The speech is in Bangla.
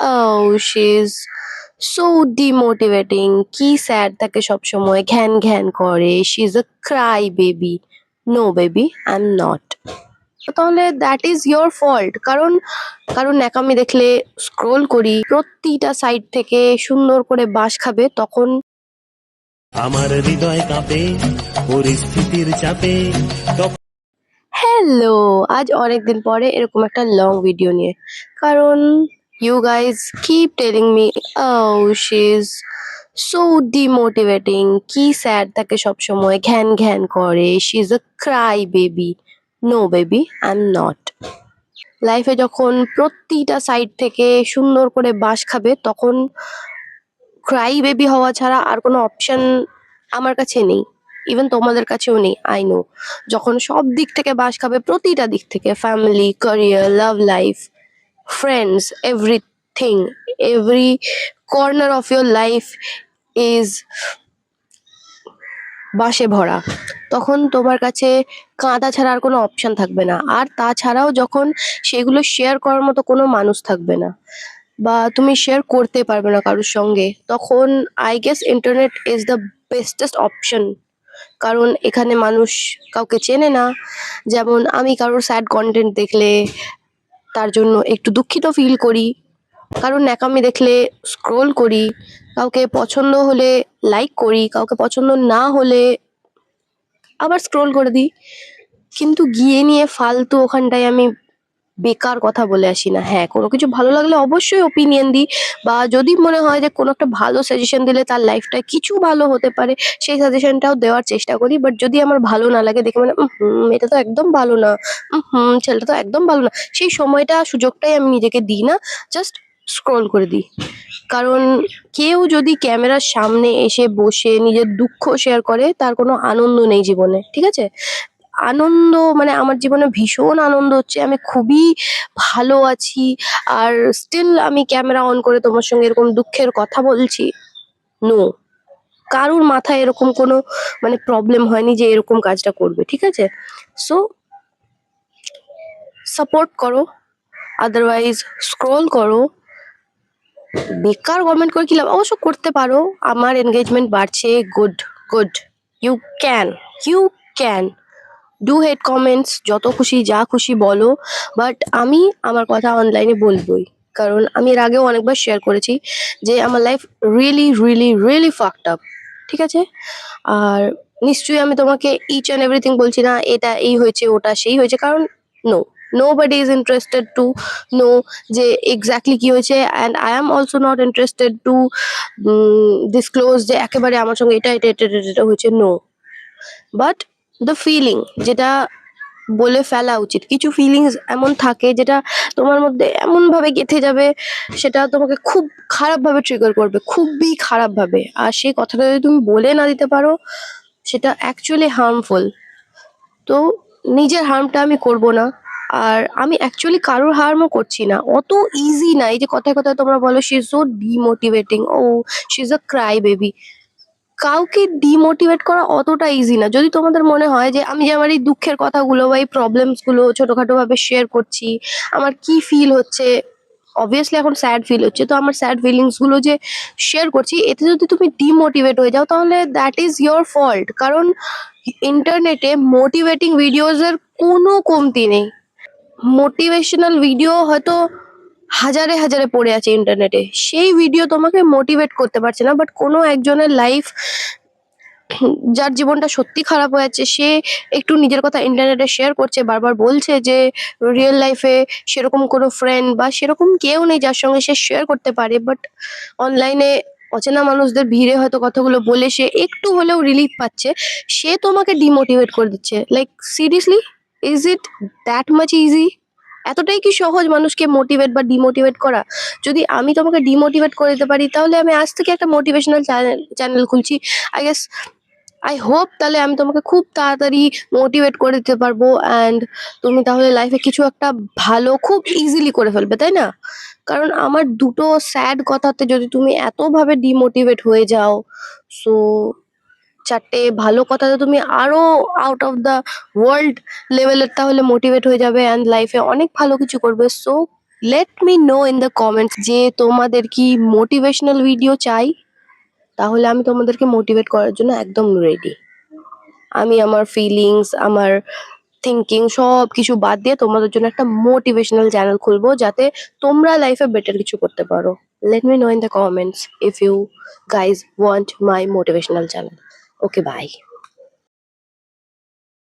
Oh, she's so demotivating. কি স্যাড থাকে সবসময়, ঘ্যান ঘ্যান করে। She is a cry baby. No baby, I am not. তাহলে দ্যাট ইজ ইয়োর ফল্ট। কারণ ন্যাকামি দেখলে স্ক্রোল করি, প্রতিটা সাইড থেকে সুন্দর করে বাঁশ খাবে, তখন আমার হৃদয় কাঁপে পরিস্থিতির চাপে। হ্যালো, আজ অনেকদিন পরে এরকম একটা লং ভিডিও নিয়ে, কারণ you guys keep telling me she is so demotivating. কি স্যাড থাকে সবসময়, ঘ্যান ঘ্যান করে। She is a cry baby. No baby, I am not. লাইফে যখন প্রতিটা সাইড থেকে সুন্দর করে বাঁশ খাবে, তখন ক্রাই বেবি হওয়া ছাড়া আর কোনো অপশন আমার কাছে নেই। ইভেন তোমাদের কাছেও নেই, আই নো। যখন সব দিক থেকে বাঁশ খাবে, প্রতিটা দিক থেকে, family, career, love life, friends, everything, every corner of your life is বাঁশে ভরা, তখন তোমার কাছে কাঁদা ছাড়া আর কোনো অপশন থাকবে না। আর তাছাড়াও যখন সেগুলো শেয়ার করার মতো কোনো মানুষ থাকবে না, বা তুমি শেয়ার করতে পারবে না কারোর সঙ্গে, তখন I guess internet is the bestest option. কারণ এখানে মানুষ কাউকে চেনে না। যেমন আমি কারোর স্যাড কন্টেন্ট দেখলে তার জন্য একটু দুঃখিত ফিল করি, কারণ ন্যাকামি দেখলে স্ক্রোল করি, কাউকে পছন্দ হলে লাইক করি, কাউকে পছন্দ না হলে আবার স্ক্রোল করে দিই। কিন্তু গিয়ে নিয়ে ফালতু ওখানটায় আমি বেকার কথা বলে আসি না। হ্যাঁ, কোনো কিছু ভালো লাগলে অবশ্যই ওপিনিয়ন দিই, বা যদি মনে হয় যে কোনো একটা ভালো সাজেশন দিলে তার লাইফটায় কিছু ভালো হতে পারে, সেই সাজেশনটাও দেওয়ার চেষ্টা করি। বাট যদি আমার ভালো না লাগে, দেখে মানে এটা তো একদম ভালো না, ছেলেটা তো একদম ভালো না, সেই সময়টা সুযোগটাই আমি নিজেকে দিই না, জাস্ট স্ক্রোল করে দিই। কারণ কেউ যদি ক্যামেরার সামনে এসে বসে নিজের দুঃখ শেয়ার করে, তার কোনো আনন্দ নেই জীবনে, ঠিক আছে? আনন্দ মানে আমার জীবনে ভীষণ আনন্দ হচ্ছে, আমি খুবই ভালো আছি, আর স্টিল আমি ক্যামেরা অন করে তোমার সঙ্গে এরকম দুঃখের কথা বলছি। নো, কারুর মাথায় এরকম কোনো মানে প্রবলেম হয়নি যে এরকম কাজটা করবে, ঠিক আছে? সো সাপোর্ট করো, আদারওয়াইজ স্ক্রোল করো। বেকার কমেন্ট করে কি লাভ? অবশ্য করতে পারো, আমার এনগেজমেন্ট বাড়ছে, good good. You can, you can do hate comments, যত খুশি যা খুশি বলো, বাট আমি আমার কথা অনলাইনে বলবোই। কারণ আমি এর আগেও অনেকবার শেয়ার করেছি যে আমার life really really really fucked up, ঠিক আছে? আর নিশ্চয়ই আমি তোমাকে ইচ অ্যান্ড এভরিথিং বলছি না, এটা এই হয়েছে ওটা সেই হয়েছে, কারণ no, nobody is interested to know যে এক্স্যাক্টলি কি হয়েছে, and I am also not interested to disclose যে একেবারে আমার সঙ্গে এটা এটা এটা এটা এটা হয়েছে। নো, বাট দ্য ফিলিং যেটা বলে ফেলা উচিত। কিছু ফিলিংস এমন থাকে যেটা তোমার মধ্যে এমন ভাবে গেঁথে যাবে, সেটা তোমাকে খুব খারাপ ভাবে ট্রিগার করবে, খুবই খারাপ ভাবে। আর সেই কথাটা যদি তুমি বলে না দিতে পারো, সেটা অ্যাকচুয়ালি হার্মফুল। তো নিজের হার্মটা আমি করব না, আর আমি অ্যাকচুয়ালি কারোর হার্মও করছি না। অত ইজি না। এই যে কথায় কথায় তোমরা বলো শি ইজ সো ডিমোটিভেটিং, ও she is a cry baby, কাউকে ডিমোটিভেট করা অতটা ইজি না। যদি তোমাদের মনে হয় যে আমি যে আমার এই দুঃখের কথাগুলো বা এই প্রবলেমস গুলো ছোটখাটো ভাবে শেয়ার করছি, আমার কি ফিল হচ্ছে, অবভিয়াসলি এখন স্যাড ফিল হচ্ছে, তো আমার স্যাড ফিলিংস গুলো যে শেয়ার করছি, এতে যদি তুমি ডিমোটিভেট হয়ে যাও, তাহলে দ্যাট ইজ ইয়োর ফল্ট। কারণ ইন্টারনেটে মোটিভেটিং ভিডিওস এর কোনো কমতি নেই। মোটিভেশনাল ভিডিও হয়তো হাজারে হাজারে পড়ে আছে ইন্টারনেটে, সেই ভিডিও তোমাকে মোটিভেট করতে পারছে না। বাট কোনো একজনের লাইফ, যার জীবনটা সত্যি খারাপ হয়ে যাচ্ছে, সে একটু নিজের কথা ইন্টারনেটে শেয়ার করছে, বারবার বলছে যে রিয়েল লাইফে সেরকম কোনো ফ্রেন্ড বা সেরকম কেউ নেই যার সঙ্গে সে শেয়ার করতে পারে, বাট অনলাইনে অচেনা মানুষদের ভিড়ে হয়তো কথাগুলো বলে সে একটু হলেও রিলিফ পাচ্ছে। সে তোমাকে ডিমোটিভেট করে দিচ্ছে। Like seriously, is it that much easy? এতটাই কি সহজ মানুষকে মোটিভেট বা ডিমোটিভেট করা? যদি আমি তোমাকে ডিমোটিভেট করে দিতে পারি, তাহলে আমি আজ থেকে একটা মোটিভেশনাল চ্যানেল খুলছি। আই গেস, আই হোপ তাহলে আমি তোমাকে খুব তাড়াতাড়ি মোটিভেট করে দিতে পারবো, অ্যান্ড তুমি তাহলে লাইফে কিছু একটা ভালো খুব ইজিলি করে ফেলবে, তাই না? কারণ আমার দুটো স্যাড কথাতে যদি তুমি এতভাবে ডিমোটিভেট হয়ে যাও, সো চারটে ভালো কথাতে তুমি আরো আউট অফ দ্য ওয়ার্ল্ড লেভেলের তাহলে মোটিভেট হয়ে যাবে, অ্যান্ড লাইফে অনেক ভালো কিছু করবে। So late me know in the comments যে তোমাদের কি মোটিভেশনাল ভিডিও চাই, তাহলে আমি তোমাদেরকে মোটিভেট করার জন্য একদম রেডি। আমি আমার ফিলিংস, আমার থিঙ্কিং সব কিছু বাদ দিয়ে তোমাদের জন্য একটা মোটিভেশনাল চ্যানেল খুলবো, যাতে তোমরা লাইফে বেটার কিছু করতে পারো। Let me know in the comments if you guys want my motivational channel. Okay, by.